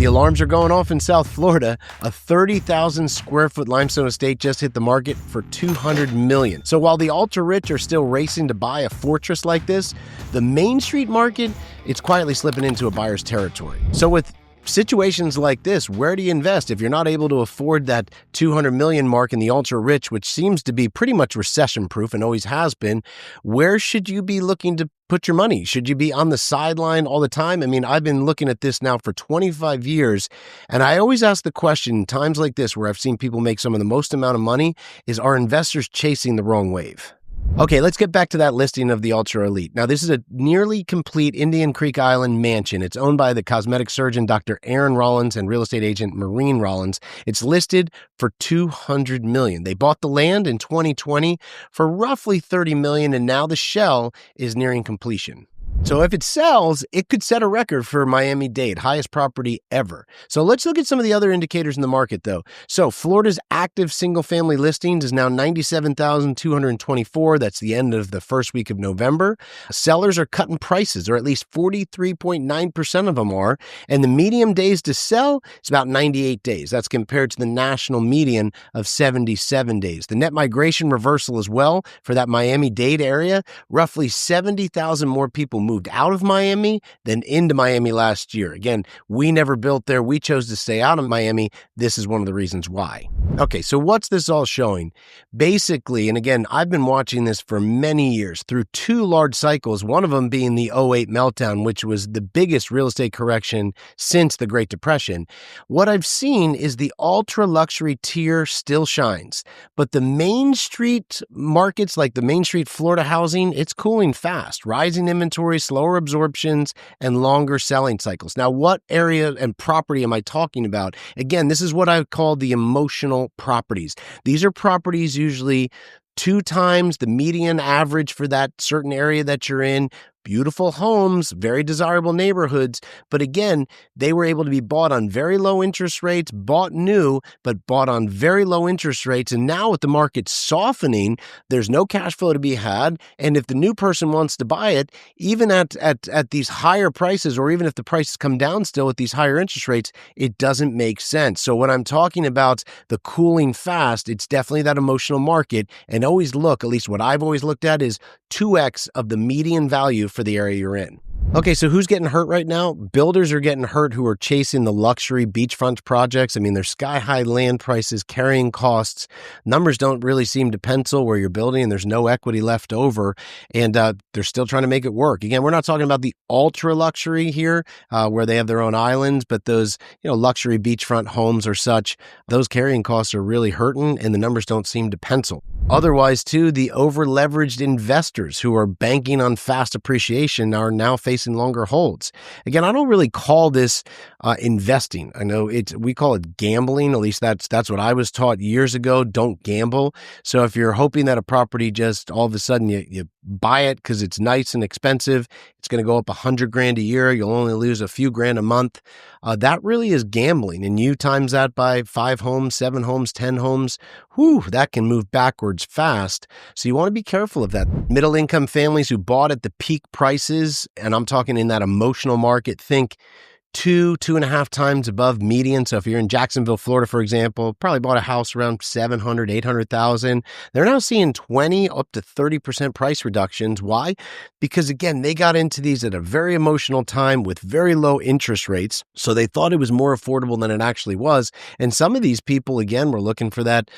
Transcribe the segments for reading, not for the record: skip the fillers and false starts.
The alarms are going off in South Florida. A 30,000 square foot limestone estate just hit the market for $200 million. So while the ultra rich are still racing to buy a fortress like this, the Main Street market, it's quietly slipping into a buyer's territory. So with situations like this, where do you invest if you're not able to afford that $200 million mark in the ultra rich, which seems to be pretty much recession proof and always has been? Where should you be looking to put your money? Should you be on the sideline all the time? I mean, I've been looking at this now for 25 years, and I always ask the question in times like this where I've seen people make some of the most amount of money is, are investors chasing the wrong wave? Okay, let's get back to that listing of the ultra elite. Now, this is a nearly complete Indian Creek Island mansion. It's owned by the cosmetic surgeon, Dr. Aaron Rollins, and real estate agent, Maureen Rollins. It's listed for $200 million. They bought the land in 2020 for roughly $30 million, and now the shell is nearing completion. So if it sells, it could set a record for Miami-Dade, highest property ever. So let's look at some of the other indicators in the market, though. So Florida's active single-family listings is now 97,224. That's the end of the first week of November. Sellers are cutting prices, or at least 43.9% of them are. And the median days to sell is about 98 days. That's compared to the national median of 77 days. The net migration reversal as well for that Miami-Dade area, roughly 70,000 more people moved out of Miami than into Miami last year. Again, we never built there. We chose to stay out of Miami. This is one of the reasons why. Okay, so what's this all showing? Basically, and again, I've been watching this for many years through two large cycles, one of them being the '08 meltdown, which was the biggest real estate correction since the Great Depression. What I've seen is the ultra luxury tier still shines, but the Main Street markets, like the Main Street Florida housing, it's cooling fast. Rising inventory, slower absorptions, and longer selling cycles. Now, what area and property am I talking about? Again, this is what I call the emotional properties. These are properties usually 2 times the median average for that certain area that you're in. Beautiful homes, very desirable neighborhoods. But again, they were able to be bought on very low interest rates, bought new, but bought on very low interest rates. And now with the market softening, there's no cash flow to be had. And if the new person wants to buy it, even at these higher prices, or even if the prices come down still with these higher interest rates, it doesn't make sense. So when I'm talking about the cooling fast, it's definitely that emotional market. And always look, at least what I've always looked at, is 2x of the median value for the area you're in. Okay, so who's getting hurt right now? Builders are getting hurt who are chasing the luxury beachfront projects. I mean, there's sky-high land prices, carrying costs. Numbers don't really seem to pencil where you're building, and there's no equity left over, and they're still trying to make it work. Again, we're not talking about the ultra-luxury here, where they have their own islands, but those luxury beachfront homes or such, those carrying costs are really hurting, and the numbers don't seem to pencil. Otherwise, too, the over-leveraged investors who are banking on fast appreciation are now facing longer holds. Again, I don't really call this investing. I know we call it gambling. At least that's what I was taught years ago. Don't gamble. So if you're hoping that a property just all of a sudden you buy it because it's nice and expensive, it's going to go up $100,000 a year, you'll only lose a few grand a month. That really is gambling. And you times that by 5 homes, 7 homes, 10 homes, that can move backwards fast. So you want to be careful of that. Middle income families who bought at the peak prices, and I'm talking in that emotional market, think 2.5 times above median. So if you're in Jacksonville, Florida, for example, probably bought a house around 700, 800,000. They're now seeing 20 up to 30% price reductions. Why? Because again, they got into these at a very emotional time with very low interest rates. So they thought it was more affordable than it actually was. And some of these people, again, were looking for that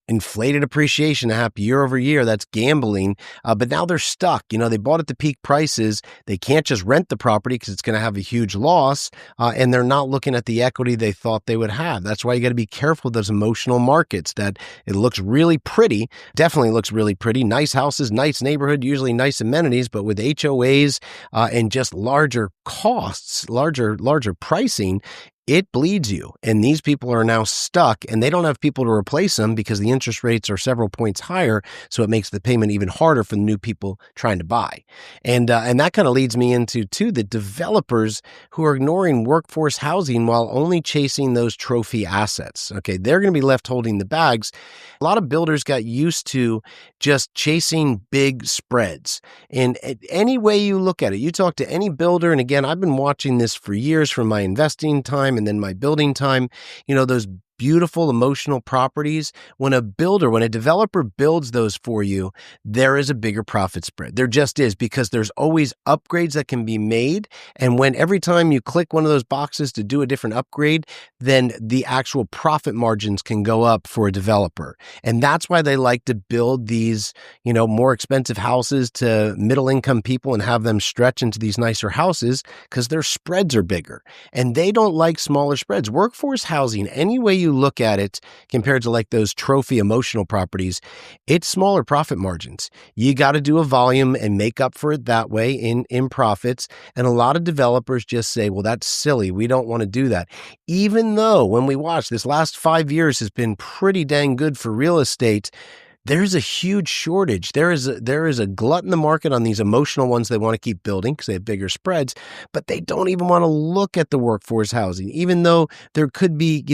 inflated appreciation to happen year over year. That's gambling. But now they're stuck. They bought at the peak prices. They can't just rent the property because it's going to have a huge loss. And they're not looking at the equity they thought they would have. That's why you got to be careful with those emotional markets, that it looks really pretty, definitely looks really pretty. Nice houses, nice neighborhood, usually nice amenities, but with HOAs and just larger costs, larger pricing, it bleeds you. And these people are now stuck, and they don't have people to replace them because the interest rates are several points higher. So it makes the payment even harder for the new people trying to buy. And that kind of leads me into, too, the developers who are ignoring workforce housing while only chasing those trophy assets. Okay, they're going to be left holding the bags. A lot of builders got used to just chasing big spreads. And any way you look at it, you talk to any builder, and again, I've been watching this for years from my investing time and then my building time. Those beautiful emotional properties, when a developer builds those for you, there is a bigger profit spread. There just is, because there's always upgrades that can be made. And when every time you click one of those boxes to do a different upgrade, then the actual profit margins can go up for a developer. And that's why they like to build these, more expensive houses to middle income people and have them stretch into these nicer houses, because their spreads are bigger and they don't like smaller spreads. Workforce housing, any way you look at it, compared to like those trophy emotional properties, it's smaller profit margins. You got to do a volume and make up for it that way in profits. And a lot of developers just say, well, that's silly. We don't want to do that. Even though when we watch this last 5 years has been pretty dang good for real estate, there's a huge shortage. There is a glut in the market on these emotional ones they want to keep building because they have bigger spreads, but they don't even want to look at the workforce housing, even though there could be,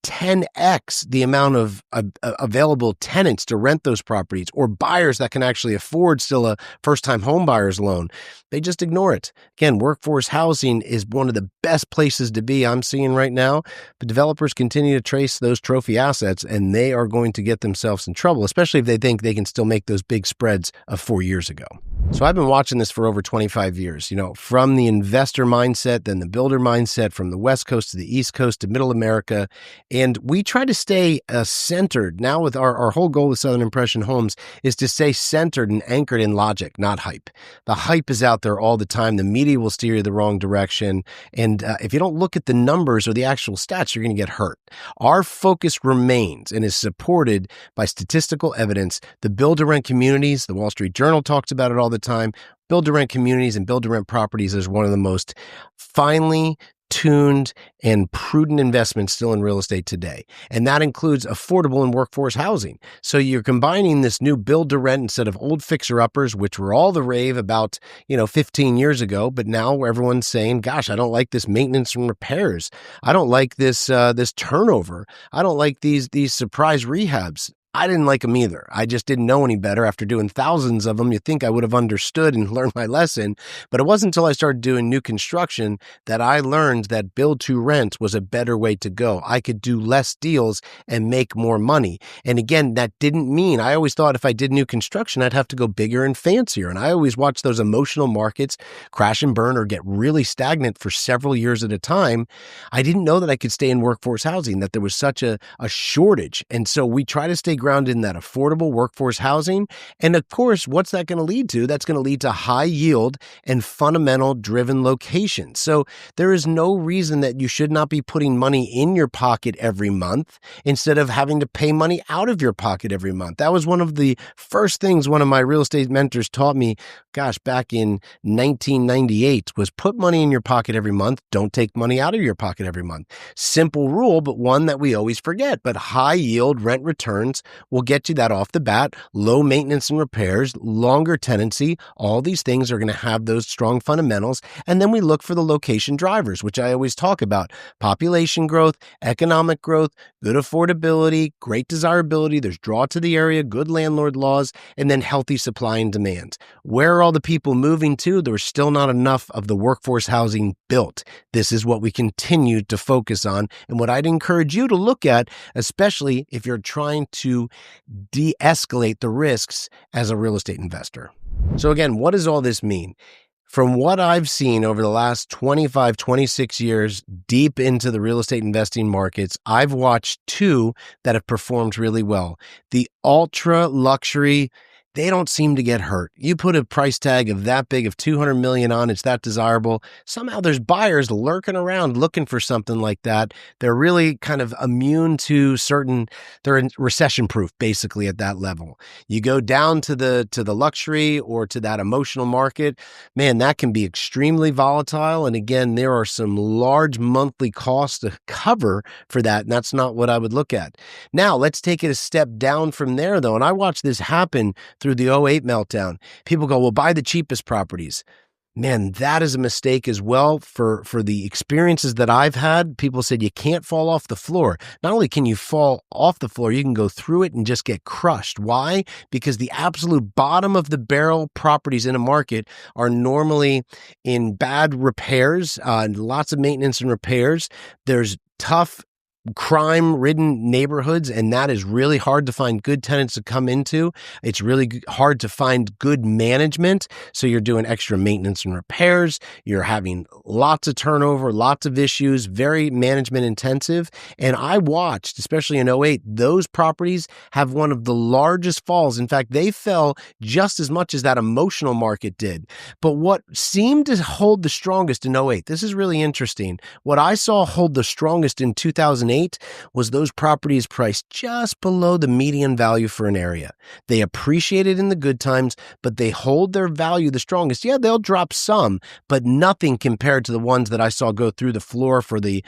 10x the amount of available tenants to rent those properties, or buyers that can actually afford still a first-time home buyer's loan. They just ignore it. Again, workforce housing is one of the best places to be I'm seeing right now, but developers continue to trace those trophy assets, and they are going to get themselves in trouble, especially if they think they can still make those big spreads of 4 years ago. So I've been watching this for over 25 years, from the investor mindset, then the builder mindset, from the West Coast to the East Coast to Middle America. And we try to stay centered. Now with our whole goal with Southern Impression Homes is to stay centered and anchored in logic, not hype. The hype is out there all the time. The media will steer you the wrong direction. And if you don't look at the numbers or the actual stats, you're going to get hurt. Our focus remains and is supported by statistical evidence. The build-to-rent communities, the Wall Street Journal talks about it all the time. Build-to-rent communities and build-to-rent properties is one of the most finely tuned and prudent investments still in real estate today. And that includes affordable and workforce housing. So you're combining this new build to rent instead of old fixer-uppers, which were all the rave about, 15 years ago. But now everyone's saying, gosh, I don't like this maintenance and repairs. I don't like this turnover. I don't like these surprise rehabs. I didn't like them either. I just didn't know any better. After doing thousands of them, you'd think I would have understood and learned my lesson. But it wasn't until I started doing new construction that I learned that build to rent was a better way to go. I could do less deals and make more money. And again, that didn't mean, I always thought if I did new construction, I'd have to go bigger and fancier. And I always watched those emotional markets crash and burn or get really stagnant for several years at a time. I didn't know that I could stay in workforce housing, that there was such a shortage. And so we try to stay grounded in that affordable workforce housing. And of course, what's that going to lead to? That's going to lead to high yield and fundamental driven locations. So there is no reason that you should not be putting money in your pocket every month instead of having to pay money out of your pocket every month. That was one of the first things one of my real estate mentors taught me, back in 1998, was put money in your pocket every month. Don't take money out of your pocket every month. Simple rule, but one that we always forget. But high yield rent returns will get you that off the bat. Low maintenance and repairs, longer tenancy, all these things are going to have those strong fundamentals. And then we look for the location drivers, which I always talk about: population growth, economic growth, good affordability, great desirability. There's draw to the area, good landlord laws, and then healthy supply and demand. Where are all the people moving to? There's still not enough of the workforce housing built. This is what we continue to focus on, and what I'd encourage you to look at, especially if you're trying to de-escalate the risks as a real estate investor. So again, what does all this mean? From what I've seen over the last 25, 26 years deep into the real estate investing markets, I've watched two that have performed really well. The ultra luxury, they don't seem to get hurt. You put a price tag of that big, of 200 million on, it's that desirable. Somehow there's buyers lurking around looking for something like that. They're really kind of immune to they're recession proof basically at that level. You go down to the luxury or to that emotional market, man, that can be extremely volatile. And again, there are some large monthly costs to cover for that. And that's not what I would look at. Now let's take it a step down from there though. And I watched this happen through the '08 meltdown. People go, well, buy the cheapest properties. Man, that is a mistake as well. For the experiences that I've had, people said you can't fall off the floor. Not only can you fall off the floor, you can go through it and just get crushed. Why? Because the absolute bottom of the barrel properties in a market are normally in bad repairs, lots of maintenance and repairs. There's tough crime-ridden neighborhoods, and that is really hard to find good tenants to come into. It's really hard to find good management, so you're doing extra maintenance and repairs. You're having lots of turnover, lots of issues, very management intensive. And I watched, especially in '08, those properties have one of the largest falls. In fact, they fell just as much as that emotional market did. But what seemed to hold the strongest in '08, this is really interesting. What I saw hold the strongest in 2008 was those properties priced just below the median value for an area. They appreciated in the good times, but they hold their value the strongest. Yeah, they'll drop some, but nothing compared to the ones that I saw go through the floor for the,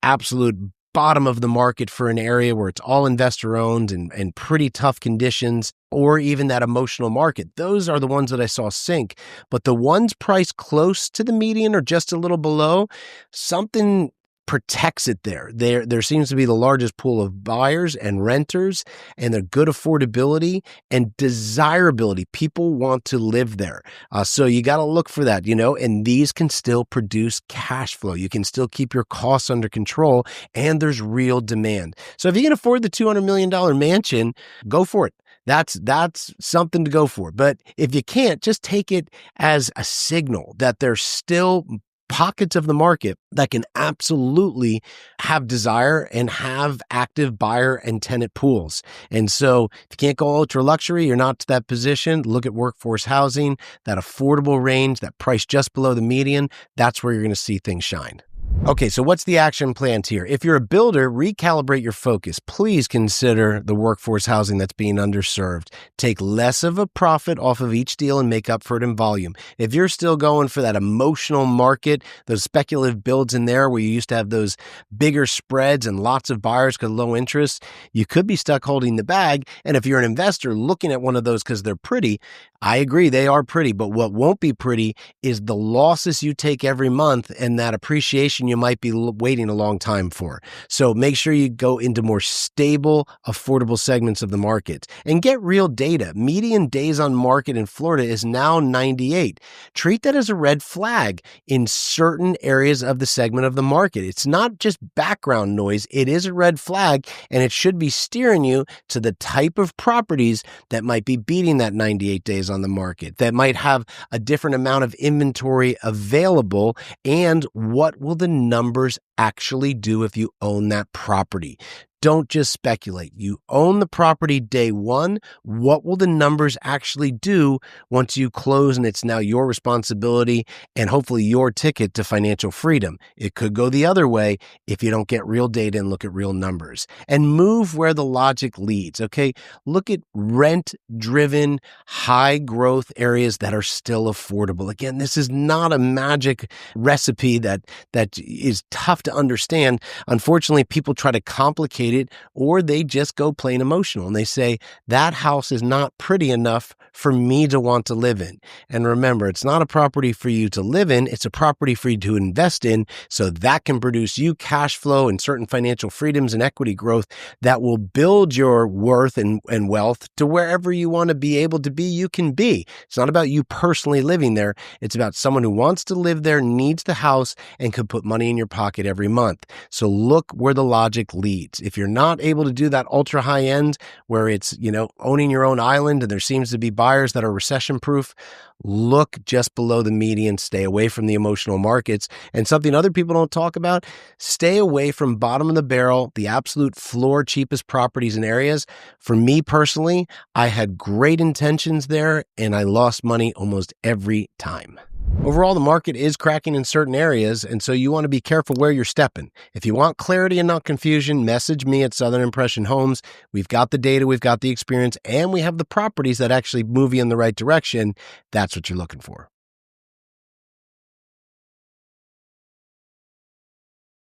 absolute bottom of the market for an area where it's all investor owned and pretty tough conditions, or even that emotional market. Those are the ones that I saw sink. But the ones priced close to the median or just a little below, something protects it there. There seems to be the largest pool of buyers and renters, and they're good affordability and desirability. People want to live there. So you got to look for that, and these can still produce cash flow. You can still keep your costs under control, and there's real demand. So if you can afford the $200 million mansion, go for it. That's something to go for. But if you can't, just take it as a signal that there's still pockets of the market that can absolutely have desire and have active buyer and tenant pools. And so if you can't go ultra luxury, you're not to that position, look at workforce housing, that affordable range, that price just below the median. That's where you're going to see things shine. Okay, so what's the action plan here? If you're a builder, recalibrate your focus. Please consider the workforce housing that's being underserved. Take less of a profit off of each deal and make up for it in volume. If you're still going for that emotional market, those speculative builds in there where you used to have those bigger spreads and lots of buyers because of low interest, you could be stuck holding the bag. And if you're an investor looking at one of those because they're pretty, I agree, they are pretty, but what won't be pretty is the losses you take every month and that appreciation you might be waiting a long time for. So make sure you go into more stable, affordable segments of the market and get real data. Median days on market in Florida is now 98. Treat that as a red flag in certain areas of the segment of the market. It's not just background noise. It is a red flag, and it should be steering you to the type of properties that might be beating that 98 days on the market, that might have a different amount of inventory available, and what will the numbers actually do if you own that property. Don't just speculate. You own the property day one. What will the numbers actually do once you close and it's now your responsibility and hopefully your ticket to financial freedom? It could go the other way if you don't get real data and look at real numbers. And move where the logic leads, okay? Look at rent-driven, high-growth areas that are still affordable. Again, this is not a magic recipe that is tough to understand. Unfortunately, people try to complicate it, or they just go plain emotional and they say, that house is not pretty enough for me to want to live in. And remember, it's not a property for you to live in, it's a property for you to invest in, so that can produce you cash flow and certain financial freedoms and equity growth that will build your worth and wealth to wherever you want to be able to be, you can be. It's not about you personally living there. It's about someone who wants to live there, needs the house, and could put money in your pocket every month. So look where the logic leads. If you're not able to do that ultra high end where it's, owning your own island and there seems to be buyers that are recession proof, look just below the median, stay away from the emotional markets. And something other people don't talk about, stay away from bottom of the barrel, the absolute floor cheapest properties and areas. For me personally, I had great intentions there and I lost money almost every time. Overall, the market is cracking in certain areas, and so you want to be careful where you're stepping. If you want clarity and not confusion, message me at Southern Impression Homes. We've got the data, we've got the experience, and we have the properties that actually move you in the right direction. That's what you're looking for.